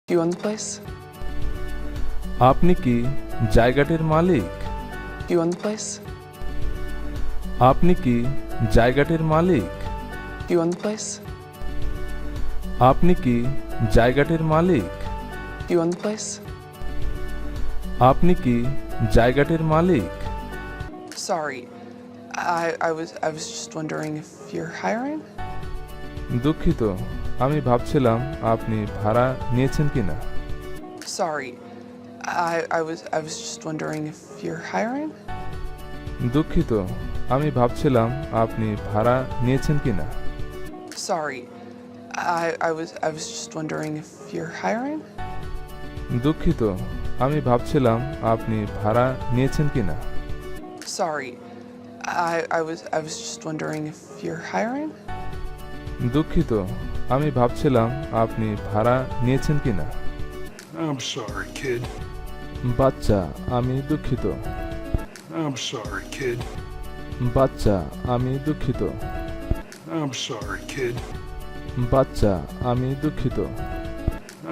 You own the place? আপনি কি জায়গাটির মালিক? You own the place? আপনি কি জায়গাটির মালিক? You own the place? আপনি কি জায়গাটির মালিক? You own the place? আপনি কি জায়গাটির মালিক? Sorry, I was just wondering if you're hiring. দুঃখিত, আমি ভাবছিলাম আপনি ভাড়া নিয়েছেন কিনা। Sorry, I was just wondering if you're hiring. দুঃখিত, আমি ভাবছিলাম আপনি ভাড়া নিয়েছেন কিনা। Sorry, I was just wondering if you're hiring. দুঃখিত, আমি ভাবছিলাম আপনি ভাড়া নিয়েছেন কিনা। Sorry, I was just wondering if you're hiring. দুঃখিত, আমি ভাবছিলাম আপনি ভাড়া নিয়েছেন কিনা। I'm sorry, kid. বাচ্চা, আমি দুঃখিত। I'm sorry, kid. বাচ্চা, আমি দুঃখিত। I'm sorry, kid. বাচ্চা, আমি দুঃখিত।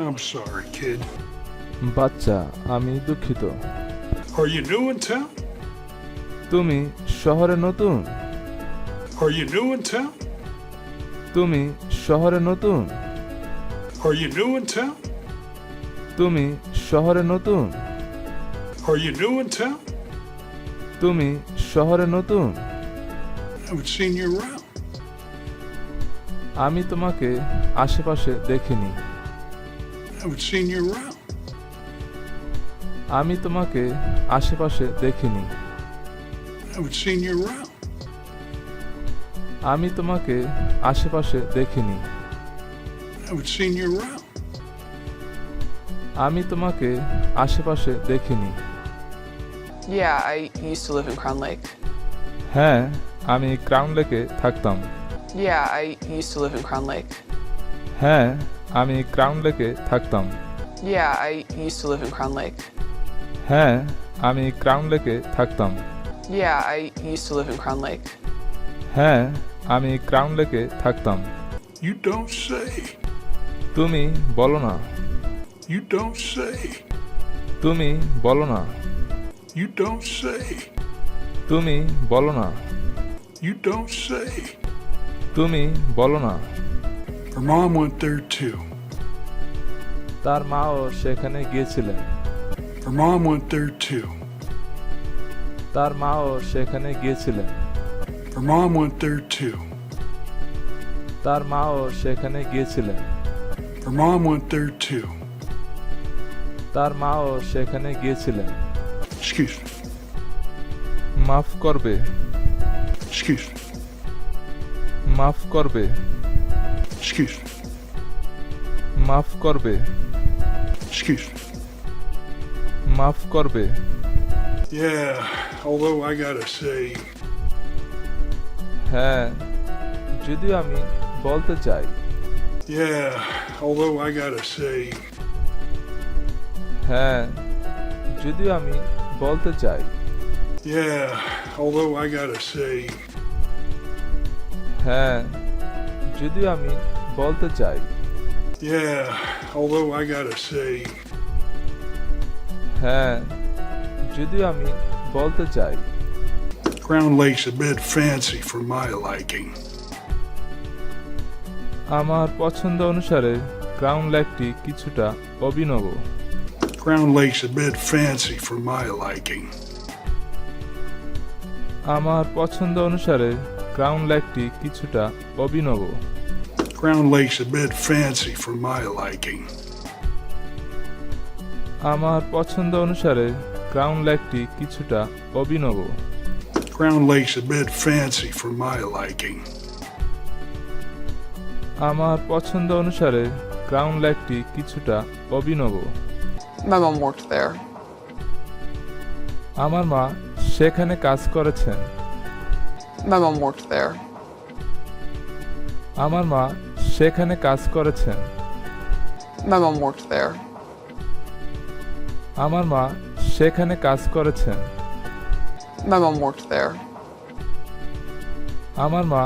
I'm sorry, kid. বাচ্চা, আমি দুঃখিত। Are you new in town? তুমি শহরে নতুন? Are you new in town? তুমি শহরে নতুন? Are you new in town? তুমি শহরে নতুন? Are you new in town? তুমি শহরে নতুন? I haven't seen you around. আমি তোমাকে আশেপাশে দেখিনি। I haven't seen you around. আমি তোমাকে আশেপাশে দেখিনি। I haven't seen you around. আমি তোমাকে আশেপাশে দেখিনি। I haven't seen you around. আমি তোমাকে আশেপাশে দেখিনি। Yeah, I used to live in Crown Lake. হ্যাঁ, আমি ক্রাউন লেকে থাকতাম। Yeah, I used to live in Crown Lake. হ্যাঁ, আমি ক্রাউন লেকে থাকতাম। Yeah, I used to live in Crown Lake. হ্যাঁ, আমি ক্রাউন লেকে থাকতাম। Yeah, I used to live in Crown Lake. হ্যাঁ, আমি ক্রাউন লেকে থাকতাম। You don't say. তুমি বলো না। You don't say. তুমি বলো না। You don't say. তুমি বলো না। You don't say. তুমি বলো না। Her mom went there too. তার মাও সেখানে গিয়েছিলেন। Her mom went there too. তার মাও সেখানে গিয়েছিলেন। Her mom went there too. তার মাও সেখানে গিয়েছিলেন। Her mom went there too. তার মাও সেখানে গিয়েছিলেন। Excuse me. মাফ করবে। Excuse me. মাফ করবে। Excuse me. মাফ করবে। Excuse me. মাফ করবে। Yeah, although I gotta say, হ্যাঁ, যদিও আমি বলতে চাই। yeah, although I gotta say, হ্যাঁ, যদিও আমি বলতে চাই। yeah, although I gotta say, হ্যাঁ, যদিও আমি বলতে চাই। yeah, although I gotta say, হ্যাঁ, যদিও আমি বলতে চাই। Crown Lake's a bit fancy for my liking. আমার পছন্দ অনুসারে ক্রাউন লেকটি কিছুটা অভিনব। Crown Lake's a bit fancy for my liking. আমার পছন্দ অনুসারে ক্রাউন লেকটি কিছুটা অভিনব। Crown Lake's a bit fancy for my liking. আমার পছন্দ অনুসারে ক্রাউন লেকটি কিছুটা অভিনব। Crown Lake's a bit fancy for my liking. আমার পছন্দ অনুসারে ক্রাউন লেকটি কিছুটা অভিনব। My mom worked there. আমার মা সেখানে কাজ করেছেন। My mom worked there. আমার মা সেখানে কাজ করেছেন। My mom worked there. আমার মা সেখানে কাজ করেছেন। My mom worked there. আমার মা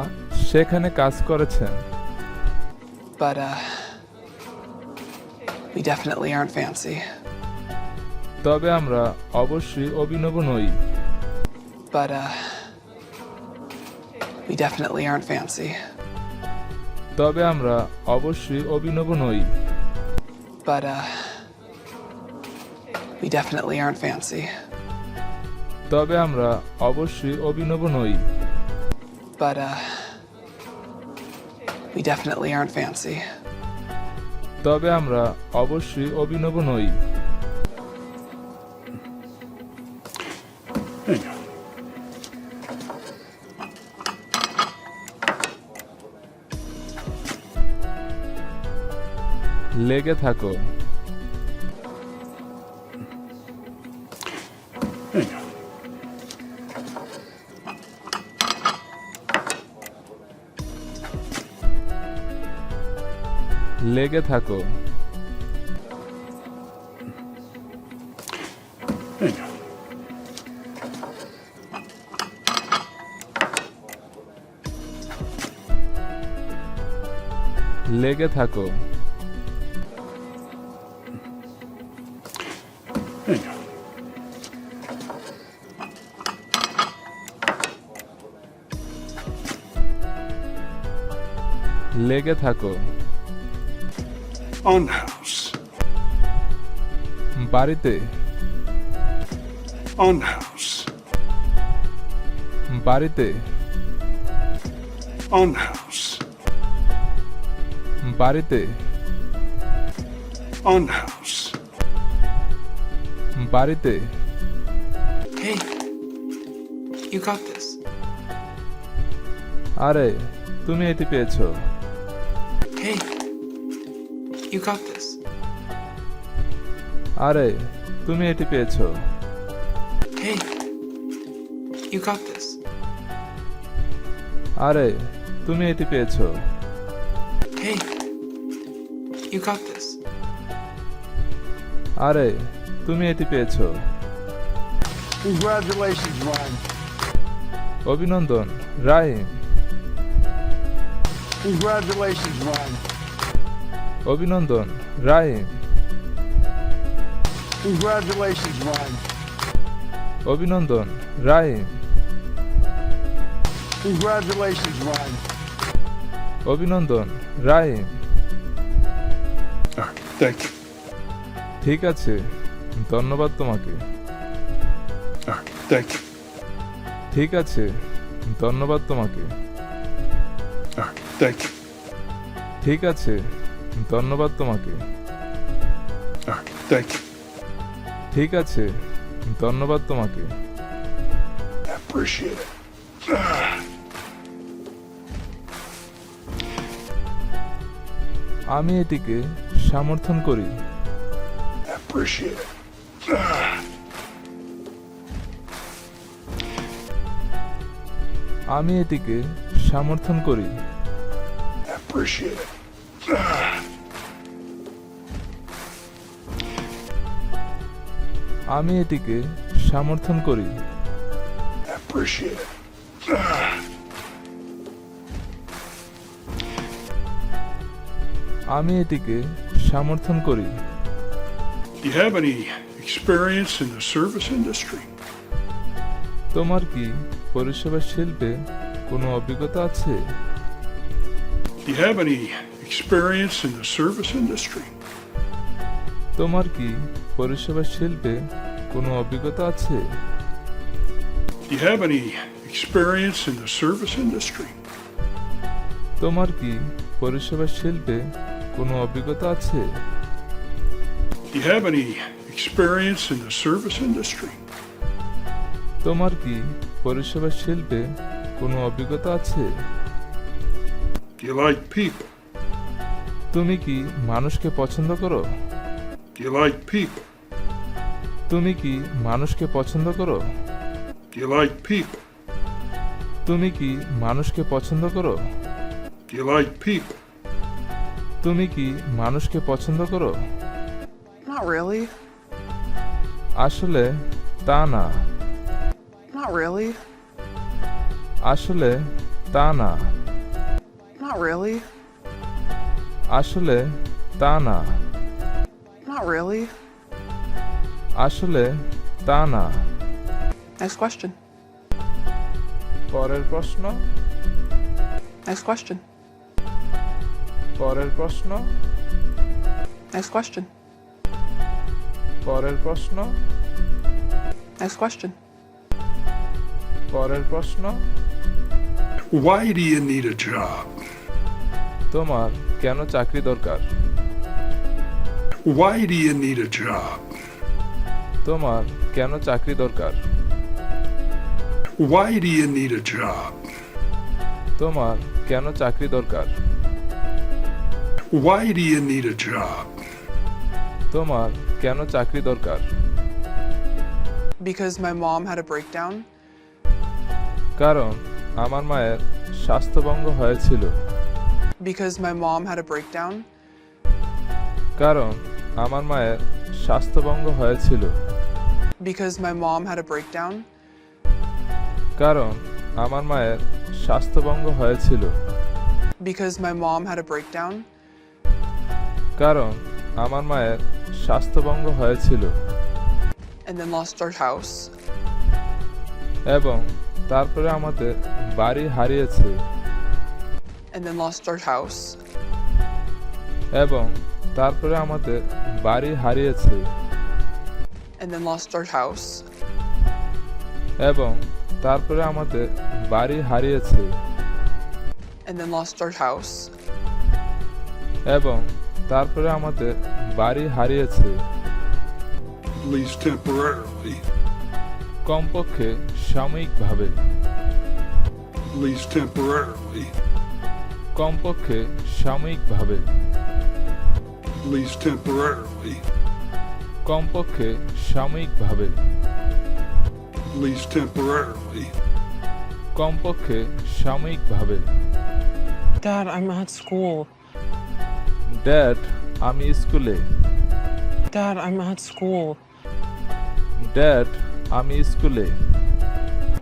সেখানে কাজ করেছেন। But We definitely aren't fancy. তবে আমরা অবশ্যই অভিনব নই। But, we definitely aren't fancy. তবে আমরা অবশ্যই অভিনব নই। But, we definitely aren't fancy. তবে আমরা অবশ্যই অভিনব নই। But, we definitely aren't fancy. তবে আমরা অবশ্যই অভিনব নই। Hang on. লেগে থাকো। Hang on. লেগে থাকো। Hang on. লেগে থাকো। Hang on. লেগে থাকো। On the house. বাড়িতে। On the house. বাড়িতে। On the house. বাড়িতে। On the house. বাড়িতে। Hey, you got this. আরে তুমি এটি পেয়েছো। Hey, you got this. আরে তুমি এটি পেয়েছো। Hey, you got this. আরে তুমি এটি পেয়েছো। Hey, you got this. আরে তুমি এটি পেয়েছো। Congratulations, Ryan. অভিনন্দন রাহিম। Congratulations, Ryan. অভিনন্দন রাহিম। Congratulations, Ryan. অভিনন্দন রাহিম। Congratulations, Ryan. অভিনন্দন রাহিম। All right, thank you. ঠিক আছে ধন্যবাদ তোমাকে। All right, thank you. ঠিক আছে ধন্যবাদ তোমাকে। All right, thank you. ঠিক আছে ধন্যবাদ তোমাকে। All right, thank you. ঠিক আছে ধন্যবাদ তোমাকে। I appreciate it. আমি এটিকে সমর্থন করি। I appreciate it. আমি এটিকে সমর্থন করি। I appreciate it. আমি এটিকে সমর্থন করি। I appreciate it. আমি এটিকে সমর্থন করি। Do you have any experience in the service industry? তোমার কি পরিষেবা শিল্পে কোনো অভিজ্ঞতা আছে? Do you have any experience in the service industry? তোমার কি পরিষেবা শিল্পে কোনো অভিজ্ঞতা আছে? Do you have any experience in the service industry? তোমার কি পরিষেবা শিল্পে কোনো অভিজ্ঞতা আছে? Do you have any experience in the service industry? তোমার কি পরিষেবা শিল্পে কোনো অভিজ্ঞতা আছে? Do you like people? তুমি কি মানুষকে পছন্দ করো? Do you like people? তুমি কি মানুষকে পছন্দ করো? Do you like people? তুমি কি মানুষকে পছন্দ করো? Do you like people? তুমি কি মানুষকে পছন্দ করো? Not really. আসলে তা না। Not really. আসলে তা না। Not really. আসলে তা না। Not really. আসলে তা না। Next question. পরের প্রশ্ন। Next question. পরের প্রশ্ন। Next question. পরের প্রশ্ন। Next question. পরের প্রশ্ন। Why do you need a job? তোমার কেন চাকরি দরকার? Why do you need a job? তোমার কেন চাকরি দরকার? Why do you need a job? তোমার কেন চাকরি দরকার? Why do you need a job? তোমার কেন চাকরি দরকার? Because my mom had a breakdown. কারণ আমার মায়ের স্বাস্থ্যভঙ্গ হয়েছিল। Because my mom had a breakdown. কারণ আমার মায়ের স্বাস্থ্যভঙ্গ হয়েছিল। Because my mom had a breakdown. কারণ আমার মায়ের স্বাস্থ্যভঙ্গ হয়েছিল। Because my mom had a breakdown. কারণ আমার মায়ের স্বাস্থ্যভঙ্গ হয়েছিল। And then lost our house. এবং তারপরে আমাদের বাড়ি হারিয়েছে। And then lost our house. এবং তারপরে আমাদের বাড়ি হারিয়েছে। And then lost our house. এবং তারপরে আমাদের বাড়ি হারিয়েছে। And then lost our house. এবং তারপরে আমাদের বাড়ি হারিয়েছে। At least temporarily. কমপক্ষে সাময়িকভাবে। At least temporarily. কমপক্ষে সাময়িকভাবে। At least temporarily. কমপক্ষে সাময়িকভাবে। At least temporarily. কমপক্ষে সাময়িকভাবে। Dad, I'm at school. Dad আমি স্কুলে। Dad, I'm at school. Dad আমি স্কুলে।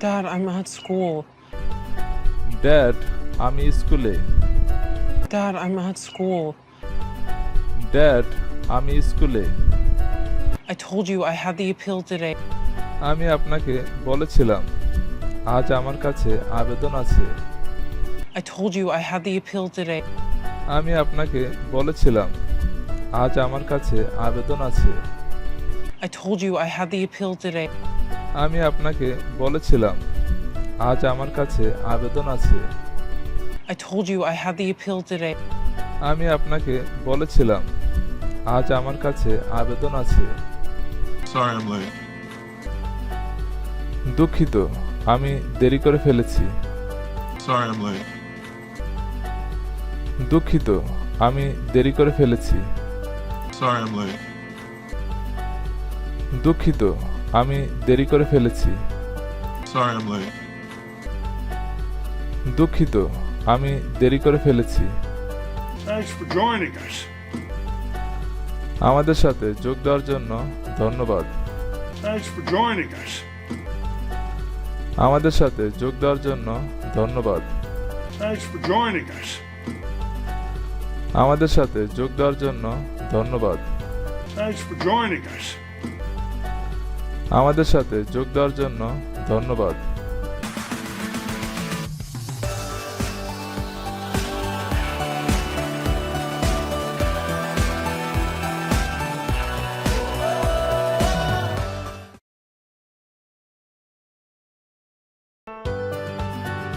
Dad, I'm at school. Dad আমি স্কুলে। Dad, I'm at school. Dad আমি স্কুলে। I told you I had the appeal today. আমি আপনাকে বলেছিলাম আজ আমার কাছে আবেদন আছে। I told you I had the appeal today. আমি আপনাকে বলেছিলাম আজ আমার কাছে আবেদন আছে। I told you I had the appeal today. আমি আপনাকে বলেছিলাম আজ আমার কাছে আবেদন আছে। I told you I had the appeal today. আমি আপনাকে বলেছিলাম আজ আমার কাছে আবেদন আছে। Sorry I'm late. দুঃখিত আমি দেরি করে ফেলেছি। Sorry I'm late. দুঃখিত আমি দেরি করে ফেলেছি। Sorry I'm late. দুঃখিত আমি দেরি করে ফেলেছি। Sorry I'm late. দুঃখিত আমি দেরি করে ফেলেছি। Thanks for joining us. আমাদের সাথে যোগ দেওয়ার জন্য ধন্যবাদ। Thanks for joining us. আমাদের সাথে যোগ দেওয়ার জন্য ধন্যবাদ। Thanks for joining us. আমাদের সাথে যোগ দেওয়ার জন্য ধন্যবাদ। Thanks for joining us. আমাদের সাথে যোগ দেওয়ার জন্য ধন্যবাদ।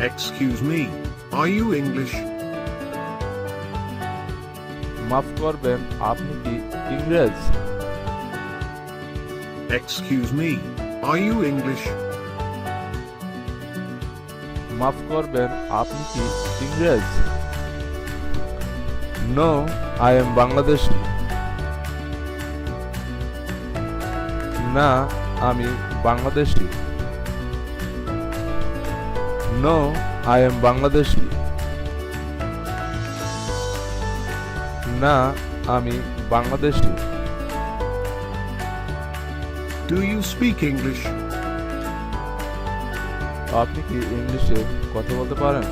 Excuse me, are you English? মাফ করবেন আপনি কি ইংরেজ? Excuse me, are you English? মাফ করবেন আপনি কি ইংরেজ? No I am Bangladeshi. না আমি Bangladeshi. No I am Bangladeshi. না আমি Bangladeshi. Do you speak English? আপনি কি ইংলিশে কথা বলতে পারেন?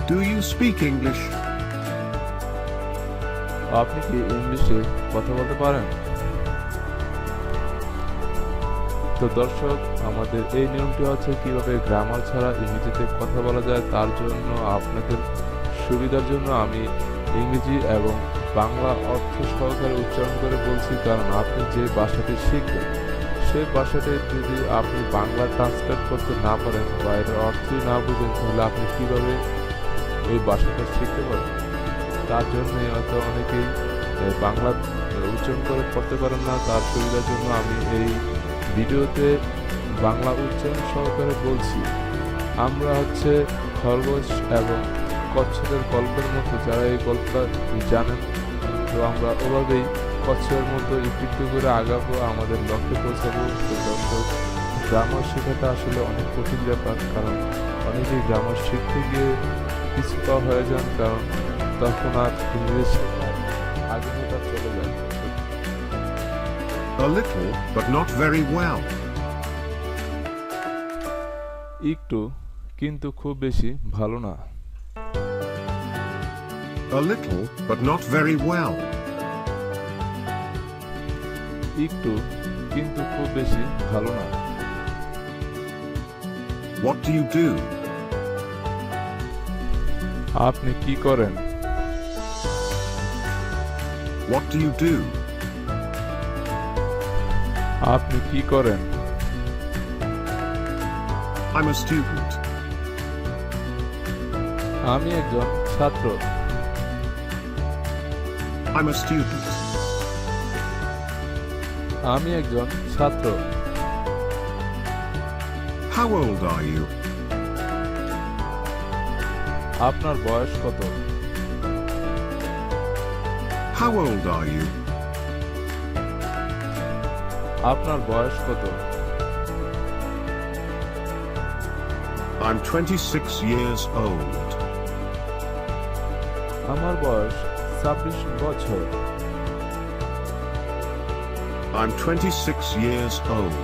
Do you speak English? আপনি কি ইংলিশে কথা বলতে পারেন? তো দর্শক, আমাদের এই নিয়মটি হচ্ছে কিভাবে গ্রামার ছাড়া ইংরেজিতে কথা বলা যায়। তার জন্য আপনাদের সুবিধার জন্য আমি ইংরেজি এবং বাংলা অর্থ সহকারে উচ্চারণ করে বলছি, কারণ আপনি যে ভাষাটি শিখবেন সেই ভাষাটি যদি আপনি বাংলা ট্রান্সলেট করতে না পারেন বা এর অর্থই না বুঝেন, তাহলে আপনি কিভাবে এই ভাষাটা শিখতে পারেন। তার জন্যই হয়তো অনেকেই বাংলা উচ্চারণ করে পড়তে পারেন না। তার সুবিধার জন্য আমি এই ভিডিওতে বাংলা উচ্চারণ সহকারে বলছি। আমরা হচ্ছে খরগোশ এবং কচ্ছপের গল্পের মতো, যারা এই গল্পটা জানেন, তো আমরা ওভাবেই কচ্ছপের মতো একটু একটু করে আগাবো, আমাদের লক্ষ্যে পৌঁছাবো। তো দর্শক, গ্রামার শেখাটা আসলে অনেক কঠিন ব্যাপার, কারণ অনেকেই গ্রামার শিখতে গিয়ে পিছুপা হয়ে যান, কারণ তখন আর ইংরেজি শেখার আগ্রহটা চলে যায়। A little, but not very well. একটু, কিন্তু খুব বেশি ভালো না। A little, but not very well. একটু, কিন্তু খুব বেশি ভালো না। What do you do? আপনি কি করেন? What do you do? আপনি কি করেন? I'm a student. আমি একজন ছাত্র। I'm a student. আমি একজন ছাত্র। How old are you? আপনার বয়স কত? How old are you? আপনার বয়স কত? I'm 26 years old. আমার বয়স 26 বছর। I'm 26 years old.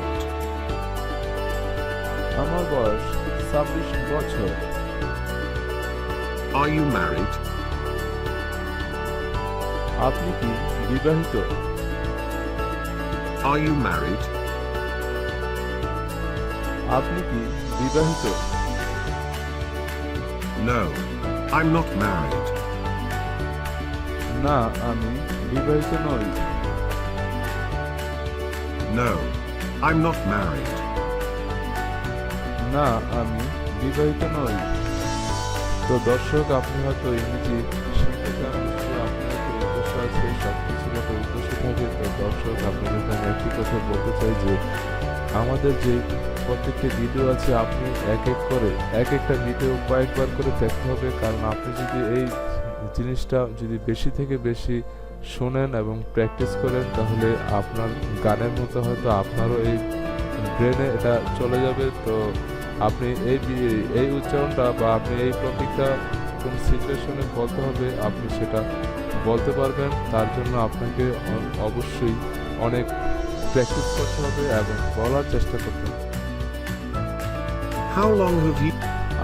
আমার বয়স 26 বছর। Are you married? আপনি কি বিবাহিত? Are you married? আপনি কি বিবাহিত? No, I'm not married. না, আমি বিবাহিত নই। No, I'm not married. না, আমি বিবাহিত নই। তো দর্শক, আপনি হয়তো ইংরেজি শিখতে চান, নিশ্চয়ই আপনার একটা উদ্দেশ্য আছে, সব কিছুর একটা উদ্দেশ্য থাকে। তো দর্শক, আপনাদের আমি একটি কথা বলতে চাই যে আমাদের যে প্রত্যেকটা ভিডিও আছে, আপনি এক একটা ভিডিও কয়েকবার করে দেখতে হবে, কারণ আপনি যদি এই জিনিসটা যদি বেশি থেকে বেশি শোনেন এবং প্র্যাকটিস করেন, তাহলে আপনার গানের মতো হয়তো আপনারও এই ব্রেনে এটা চলে যাবে। তো আপনি এই উচ্চারণটা বা আপনি এই টপিকটা কোন সিচুয়েশনে বলতে হবে, আপনি সেটা বলতে পারবেন। তার জন্য আপনাকে অবশ্যই অনেক প্র্যাকটিস করতে হবে এবং বলার চেষ্টা করতে হবে। How long have you?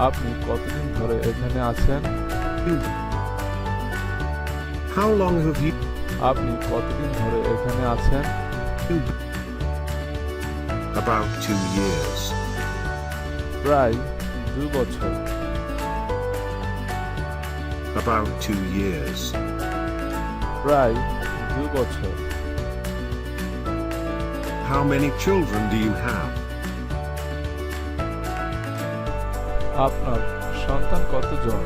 আপনি কতদিন ধরে এখানে আছেন? How long have you? আপনি কতদিন ধরে এখানে আছেন? About 2 years. প্রায় 2 বছর। About 2 years. প্রায় 2 বছর। How many children do you have? আপনার সন্তান কতজন?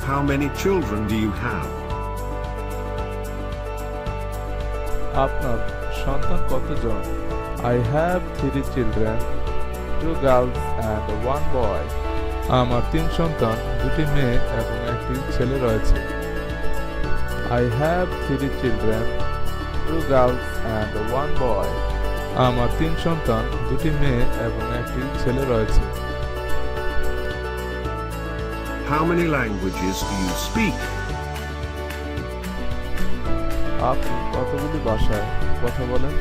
How many children do you have? আপনার সন্তান কতজন? I have 3 children, 2 girls and 1 boy. আমার 3 সন্তান, 2টি মেয়ে এবং 1টি ছেলে রয়েছে। I have 3 children, 2 girls and 1 boy. আমার 3 সন্তান, 2টি মেয়ে এবং 1টি ছেলে রয়েছে। How many languages do you speak? আপনি কতগুলি ভাষায় কথা বলেন?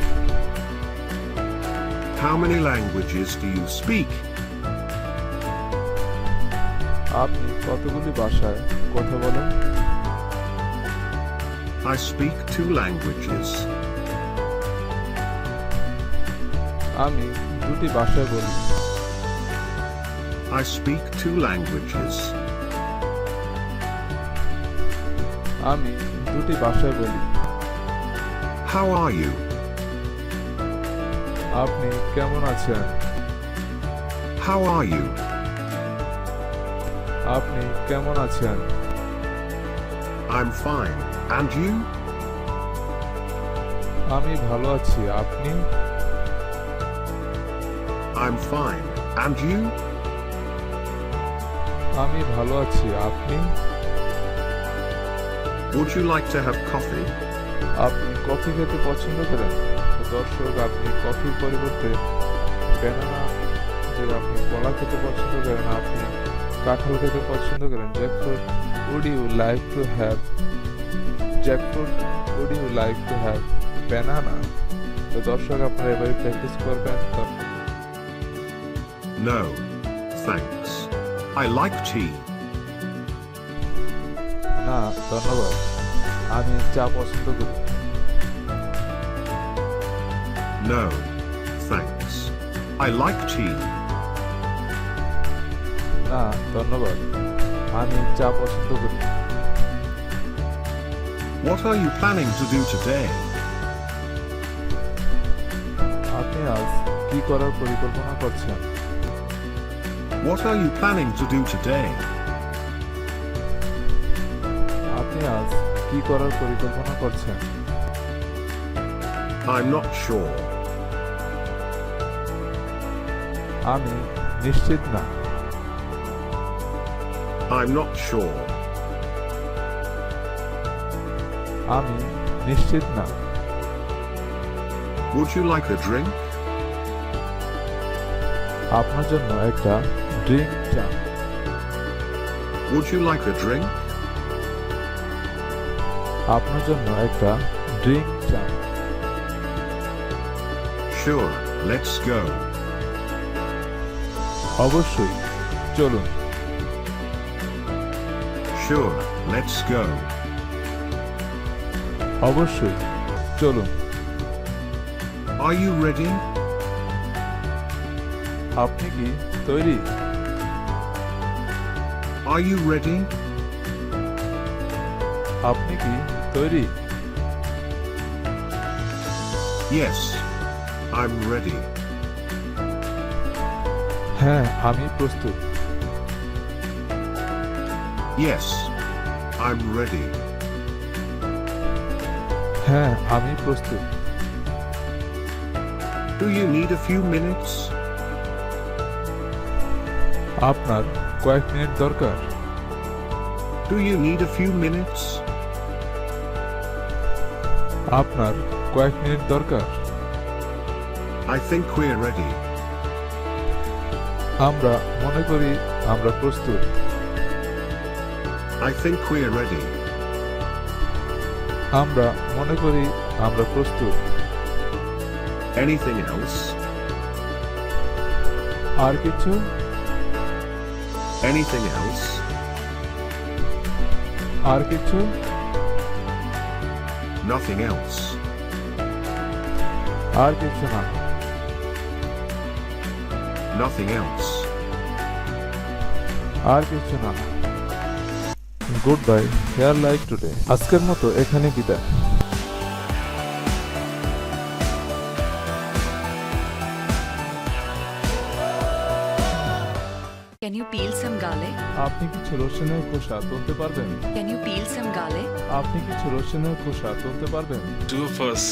How many languages do you speak? আপনি কতগুলি ভাষায় কথা বলেন? I speak 2 languages. আমি দুটি ভাষা বলি। I speak 2 languages. আমি দুটি ভাষা বলি। How are you? আপনি কেমন আছেন? How are you? আপনি কেমন আছেন? I'm fine. And you? আমি ভালো আছি। আপনি? I'm fine. And you? আমি ভালো আছি। আপনি? Would you like to have coffee? আপনি কফি খেতে পছন্দ করেন? দর্শক, আপনি কফির পরিবর্তে ব্যানানা, যে আপনি কলা খেতে পছন্দ করেন, আপনি কাঁঠাল খেতে পছন্দ করেন, jackfruit, would you like to have jackfruit? Would you like to have banana? তো দর্শক, আপনারা এভাবে প্র্যাকটিস করবেন। তো No. Thanks. I like tea. না ধন্যবাদ, আমি চা পছন্দ করি। No. Thanks. I like tea. না ধন্যবাদ, আমি চা পছন্দ করি। What are you planning to do today? আপনি আজ কি করার পরিকল্পনা করছেন? What are you planning to do today? আপনি আজ কি করার পরিকল্পনা করছেন? I'm not sure. আমি নিশ্চিত না। I'm not sure. আমি নিশ্চিত না। Would you like a drink? আপনার জন্য একটা ড্রিঙ্ক চা। Would you like a drink? আপনার জন্য একটা ড্রিঙ্ক চা। Sure, let's go. অবশ্যই, চলুন। Sure, let's go. অবশ্যই, চলুন। Are you ready? আপনি কি তৈরি? Are you ready? আপনি কি তৈরি? Yes, I'm ready. হ্যাঁ, আমি প্রস্তুত। Yes, I'm ready. হ্যাঁ, আমি প্রস্তুত। Do you need a few minutes? আপনার কয়েক মিনিট দরকার? Do you need a few minutes? আপনার কয়েক মিনিট দরকার? I think we're ready. আমরা মনে করি আমরা প্রস্তুত। I think we're ready. আমরা মনে করি আমরা প্রস্তুত। Anything else? আর কিছু? Anything else? আর কিছু? Nothing else. আর কিছু না। Nothing else. আর কিছু না। Good bye, here like today. আজকের মতো এখানে বিদায়। Can you peel some garlic? আপনি কিছু রসুনের খোসা তুলতে পারবেন? Can you peel some garlic? আপনি কিছু রসুনের খোসা তুলতে পারবেন? Two of us.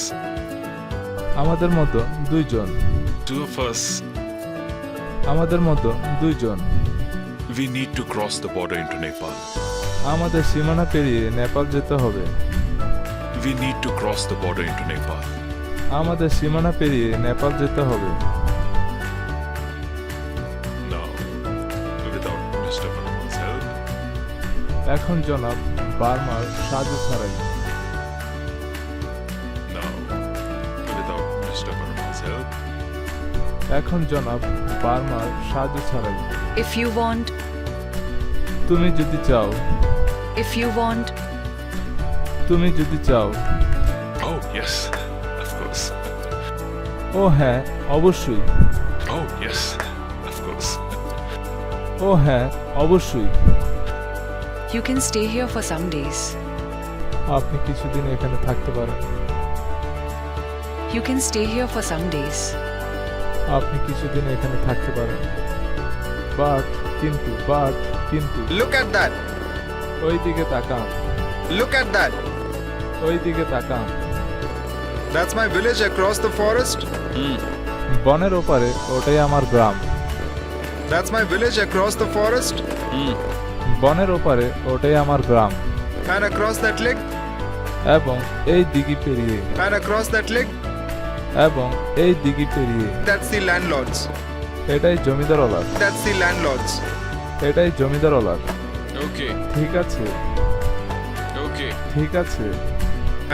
আমাদের মতো দুইজন। Two of us. আমাদের মতো দুইজন। We need to cross the border into Nepal. আমাদের সীমানা পেরিয়ে নেপাল যেতে হবে। We need to cross the border into Nepal. আমাদের সীমানা পেরিয়ে নেপাল যেতে হবে। Now, without Mr. Verma's help, এখন জনাব বার্মার সাহায্য ছাড়াই। now, without Mr. Verma's help, এখন জনাব বার্মার সাহায্য ছাড়াই। If you want, তুমি যদি চাও, if you want, তুমি যদি চাও। Oh, yes, of course. ও হ্যাঁ, অবশ্যই। Oh, yes, of course. ও হ্যাঁ, অবশ্যই। You can stay here for some days. আপনি কিছুদিন এখানে থাকতে পারেন। You can stay here for some days. আপনি কিছুদিন এখানে থাকতে পারেন। কিন্তু Look at that. ওই দিকে তাকান। Look at that. ওই দিকে তাকান। That's my village across the forest. বনের ওপারে ওটাই আমার গ্রাম। That's my village across the forest. বনের ওপারে ওটাই আমার গ্রাম। And across that lake. এবং এই দিঘি পেরিয়ে। And across that lake. এবং এই দিঘি পেরিয়ে। That's the landlords. এটাই জমিদারওয়ালার। That's the landlords. এটাই জমিদারওয়ালার। Okay, ঠিক আছে, okay. ঠিক আছে।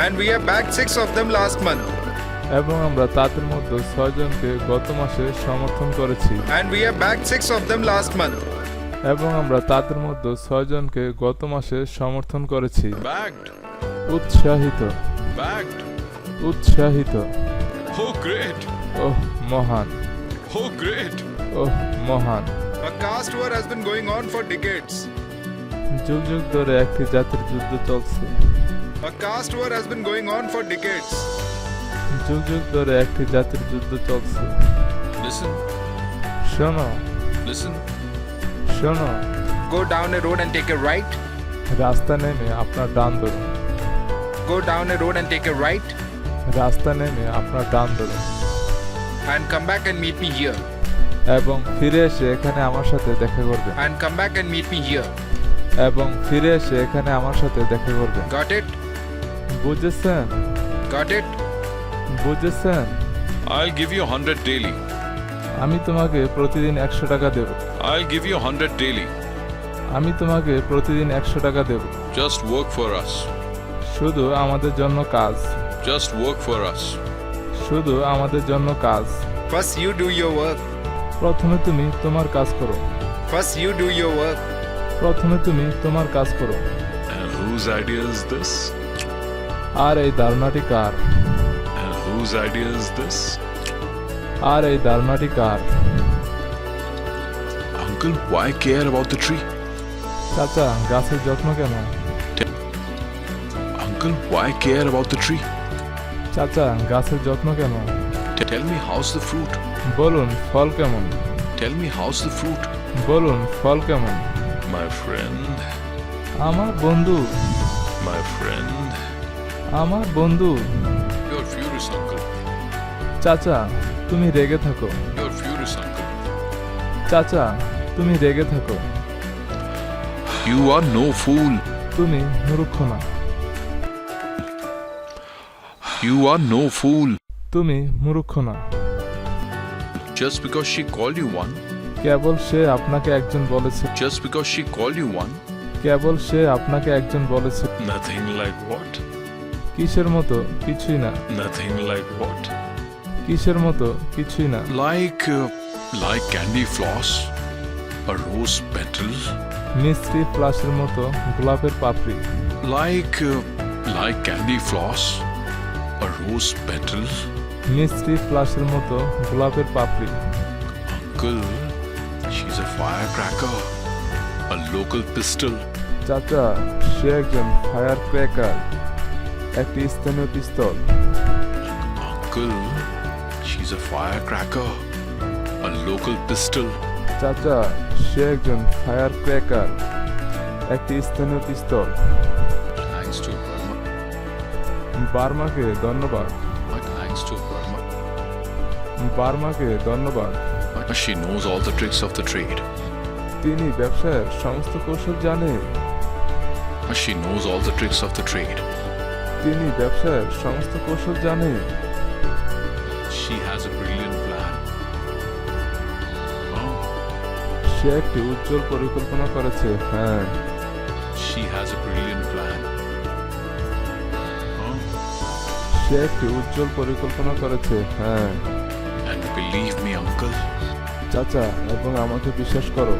And we have bagged 6 of them last month. এবং আমরা তাদের মধ্যে 6 জনকে গত মাসে সমর্থন করেছি। And we have bagged 6 of them last month. এবং আমরা তাদের মধ্যে 6 জনকে গত মাসে সমর্থন করেছি। Bagged, উৎসাহিত, bagged. উৎসাহিত। Oh, great. ওহ মহান, Oh, great. ওহ মহান। A caste war has been going on for decades. যুগ যুগ ধরে একটি জাতির যুদ্ধ চলছে। A caste war has been going on for decades. যুগ যুগ ধরে একটি জাতির যুদ্ধ চলছে। Listen, শোনো, listen. শোনো। Go down a road and take a right. রাস্তা নেমে আপনার ডান ধরুন। Go down a road and take a right. রাস্তা নেমে আপনার ডান ধরুন। And come back and meet me here. এবং ফিরে এসে এখানে আমার সাথে দেখা করবেন। And come back and meet me here. এবং ফিরে এসে এখানে আমার সাথে দেখা করবেন। Got it? বুঝেছেন? Got it? বুঝেছেন? I'll give you 100 daily. আমি তোমাকে প্রতিদিন 100 টাকা দেব। I'll give you 100 daily. আমি তোমাকে প্রতিদিন 100 টাকা দেব। Just work for us. শুধু আমাদের জন্য কাজ। Just work for us. শুধু আমাদের জন্য কাজ। First you do your work. প্রথমে তুমি তোমার কাজ করো। First you do your work. প্রথমে তুমি তোমার কাজ করো। And whose idea is this? আর এই ধারণাটি কার? And whose idea is this? আর এই ধারণাটি কার? Uncle, why care about the tree? চাচা, গাছের যত্ন কেন? Uncle, why care about the tree? চাচা, গাছের যত্ন কেন? Tell me how's the fruit? বলুন ফল কেমন? Tell me how's the fruit? বলুন ফল কেমন? My friend, আমার বন্ধু, my friend. আমার বন্ধু। You're furious, uncle. চাচা, তুমি রেগে থাকো। You're furious, uncle. চাচা, তুমি রেগে থাকো। You are no fool. তুমি মূর্খ না। You are no fool. তুমি মূর্খ না। Just because she called you one. কেবল সে আপনাকে একজন বলেছে। Just because she called you one. কেবল সে আপনাকে একজন বলেছে। Nothing like what? কিসের মতো? কিছুই না। Nothing like what? কিসের মতো? কিছুই না। Like candy floss, a rose petal. মিষ্টি ফ্লাশের মতো গোলাপের পাপড়ি। Like candy floss, a rose petal. মিষ্টি ফ্লাশের মতো গোলাপের পাপড়ি। Uncle, she's a firecracker, a local pistol. চাচা, সে একজন ফায়ার ক্র্যাকার, একটি স্থানীয় পিস্তল। Uncle, she's a firecracker, a local pistol. চাচা, সে একজন ফায়ার ক্র্যাকার, একটি স্থানীয় পিস্তল। Thanks to Burma. বার্মাকে ধন্যবাদ। Thanks to Burma. বার্মাকে ধন্যবাদ। She knows all the tricks of the trade. তিনি ব্যবসার সমস্ত কৌশল জানে। She knows all the tricks of the trade. তিনি ব্যবসার সমস্ত কৌশল জানে। She has a brilliant plan. সে একটি উজ্জ্বল পরিকল্পনা করেছে। হ্যাঁ, She has a brilliant plan. সে একটি উজ্জ্বল পরিকল্পনা করেছে। হ্যাঁ। And believe me, uncle. চাচা, এবং আমাকে বিশ্বাস করো।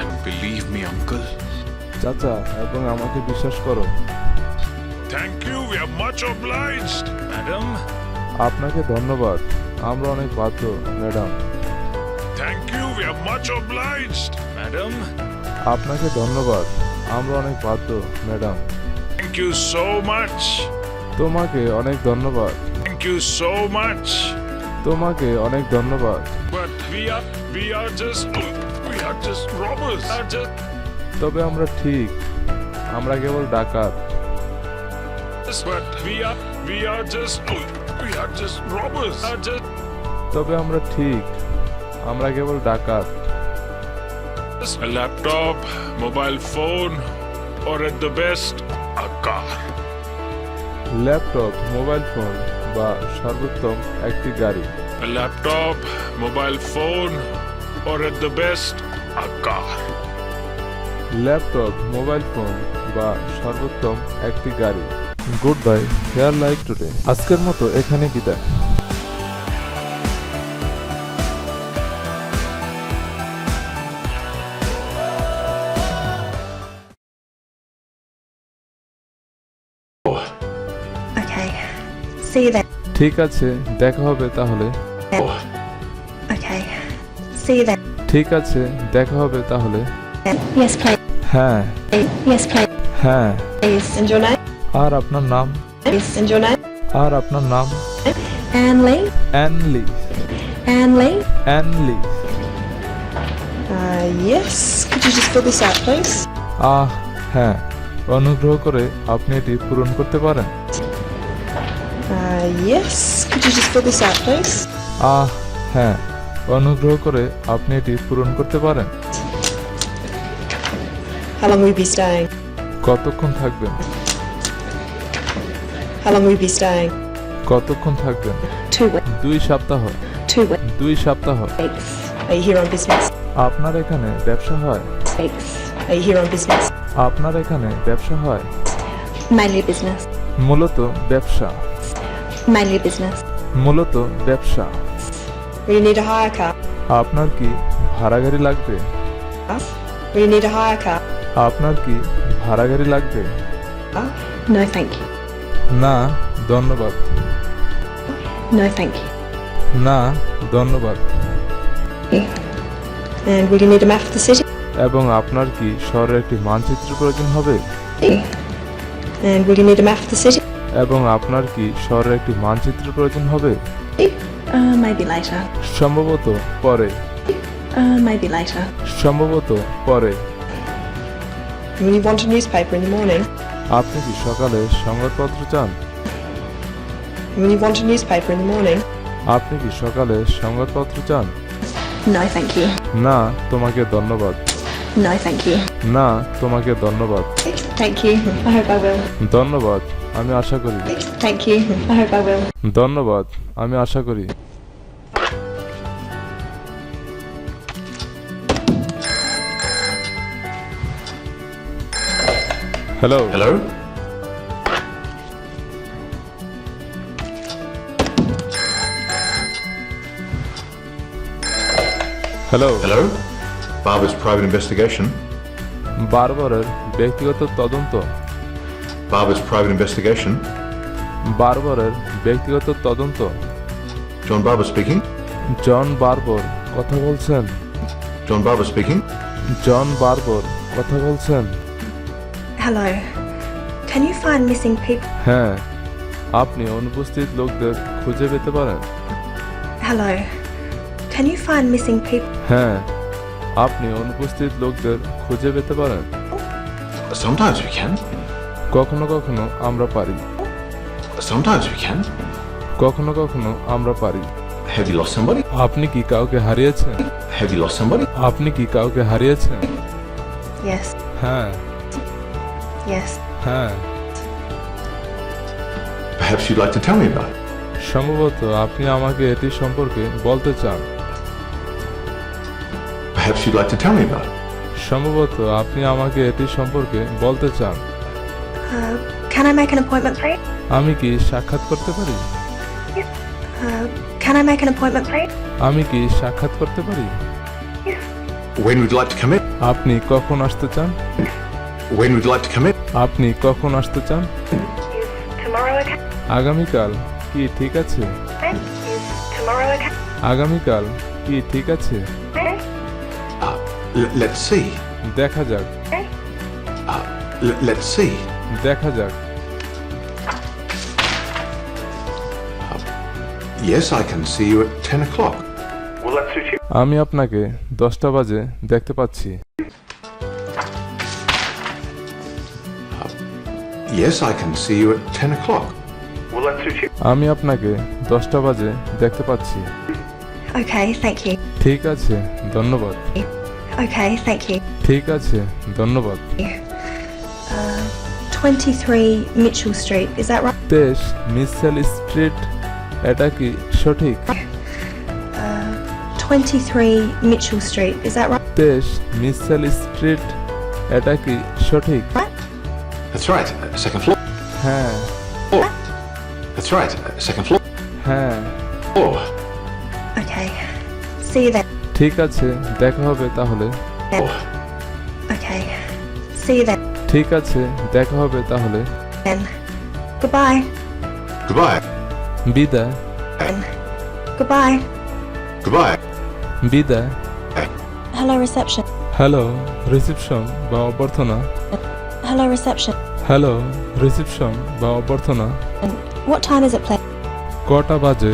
And believe me, uncle. চাচা, এবং আমাকে বিশ্বাস করো। Thank are much obliged. Madam, আপনাকে ধন্যবাদ, আমরা অনেক বাধ্য, madam. Thank you, we are much obliged. madam, আপনাকে ধন্যবাদ, আমরা অনেক বাধ্য, madam. Thank you so much. তোমাকে অনেক ধন্যবাদ, Thank you so much. তোমাকে অনেক ধন্যবাদ। But we are just robbers. তবে আমরা ঠিক, আমরা কেবল ডাকাত। But we are just robbers. তবে আমরা ঠিক, আমরা কেবল ডাকাত। A laptop, mobile phone, or at the best, a car. Laptop, mobile phone বা সর্বোত্তম একটি গাড়ি। A laptop, mobile phone, or at the best, a car. Laptop, mobile phone বা সর্বোত্তম একটি গাড়ি। Good bye, here like today. আজকের মতো এখানে বিদায়। Okay. See you then. ঠিক আছে, দেখা হবে তাহলে। Okay. See you then. ঠিক আছে, দেখা হবে তাহলে। Yes, please. হ্যাঁ, Yes, please. হ্যাঁ। Please. And your name? আর আপনার নাম? Please. And your name? আর আপনার নাম? Anne Lee. অ্যানলি। Anne Lee. অ্যানলি। Yes. Could you just fill this out, please? হ্যাঁ, অনুগ্রহ করে আপনি এটি পূরণ করতে পারেন? Yes. Could you just fill this out, please? হ্যাঁ, অনুগ্রহ করে আপনি এটি পূরণ করতে পারেন? How long will you be staying? কতক্ষণ থাকবেন? How long will you be staying? কতক্ষণ থাকবেন? 2 weeks. 2 সপ্তাহ। 2 weeks. 2 সপ্তাহ। Are you here on business? আপনার এখানে ব্যবসা হয়? Weeks. Are you here on business? আপনার এখানে ব্যবসা হয়? Mainly business. মূলত ব্যবসা। Mainly business. মূলত ব্যবসা। Will you need a hire car? আপনার কি ভাড়া গাড়ি লাগবে? Will you need a hire car? আপনার কি ভাড়া গাড়ি লাগবে? No, thank you. না, ধন্যবাদ। No, thank you. না, ধন্যবাদ। And will you need a map of the city? এবং আপনার কি শহরের একটি মানচিত্র প্রয়োজন হবে? And will you need a map of the city? এবং আপনার কি শহরের একটি মানচিত্র প্রয়োজন হবে? Maybe later. সম্ভবত পরে। Maybe later. সম্ভবত পরে। Will you want a newspaper in the morning? আপনি কি সকালে সংবাদপত্র চান? Will you want a newspaper in the morning? আপনি কি সকালে সংবাদপত্র চান? No, thank you. না, তোমাকে ধন্যবাদ। No, thank you. না, তোমাকে ধন্যবাদ। Thank you. I hope I will. ধন্যবাদ, আমি আশা করি। Thank you. I hope I will. ধন্যবাদ, আমি আশা করি। Hello. Hello? Hello. Hello? Barber's private investigation. বারবারের ব্যক্তিগত তদন্ত। Barber's private investigation. বারবারের ব্যক্তিগত তদন্ত। John Barber speaking. জন বারবর কথা বলছেন? John Barber speaking. জন বারবর কথা বলছেন? Hello. Can you find missing people? হ্যাঁ, আপনি অনুপস্থিত লোকদের খুঁজে পেতে পারেন? Hello. Can you find missing people? হ্যাঁ, আপনি অনুপস্থিত লোকদের খুঁজে পেতে পারেন? Sometimes we can. কখনো কখনো আমরা পারি। Sometimes we can. কখনো কখনো আমরা পারি। Have you lost somebody? আপনি কি কাউকে হারিয়েছেন? Have you lost somebody? আপনি কি কাউকে হারিয়েছেন? Yes. হ্যাঁ, Yes. হ্যাঁ। Perhaps you'd like to tell me about it. সম্ভবত আপনি আমাকে এটি সম্পর্কে বলতে চান। Perhaps you'd like to tell me about it. সম্ভবত আপনি আমাকে এটি সম্পর্কে বলতে চান। Can I make an appointment, please? আমি কি সাক্ষাৎ করতে পারি? Can I make an appointment, please? আমি কি সাক্ষাৎ করতে পারি? When would you like to come in? আপনি কখন আসতে চান? When would you like to come in? আপনি কখন আসতে চান? tomorrow okay? আগামীকাল কি ঠিক আছে? Is tomorrow okay? আগামীকাল কি ঠিক আছে? Let's see. দেখা যাক, Let's see. দেখা যাক। Yes, I can see you at 10 o'clock. আমি আপনাকে 10টা বাজে দেখতে পাচ্ছি। Yes, I can see you at 10 o'clock. আমি আপনাকে 10টা বাজে দেখতে পাচ্ছি। Okay, thank you. ঠিক আছে, ধন্যবাদ। Okay, thank you. ঠিক আছে, ধন্যবাদ। 23 Mitchell Street, is that right? 23 Michelle street, এটা কি সঠিক? 23 Mitchell Street, is that right? 23 Michelle street, এটা কি সঠিক? That's right. Second floor. হ্যাঁ, That's right. Second floor. হ্যাঁ। Oh, Okay. See you then. ঠিক আছে, দেখা হবে তাহলে। Okay. See you then. ঠিক আছে, দেখা হবে তাহলে। Then. Goodbye. goodbye. বিদায়, Then. Goodbye. Goodbye. বিদায়। Hello reception. হ্যালো রিসেপশন বা অভ্যর্থনা। Hello reception. হ্যালো রিসেপশন বা অভ্যর্থনা। And what time is it play? কটা বাজে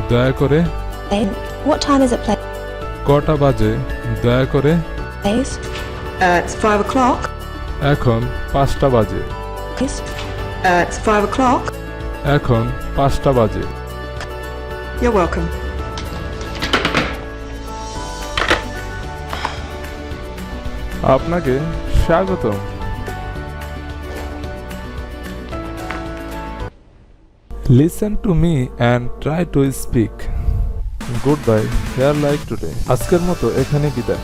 দয়া করে? What time is it play? কটা বাজে দয়া করে? Please. It's 5 o'clock. এখন 5টা বাজে। Please. It's 5 o'clock. এখন 5টা বাজে। You're welcome. আপনাকে স্বাগতম। Listen to me and try to speak. Goodbye. Here like today. আজকের মতো এখানে বিদায়।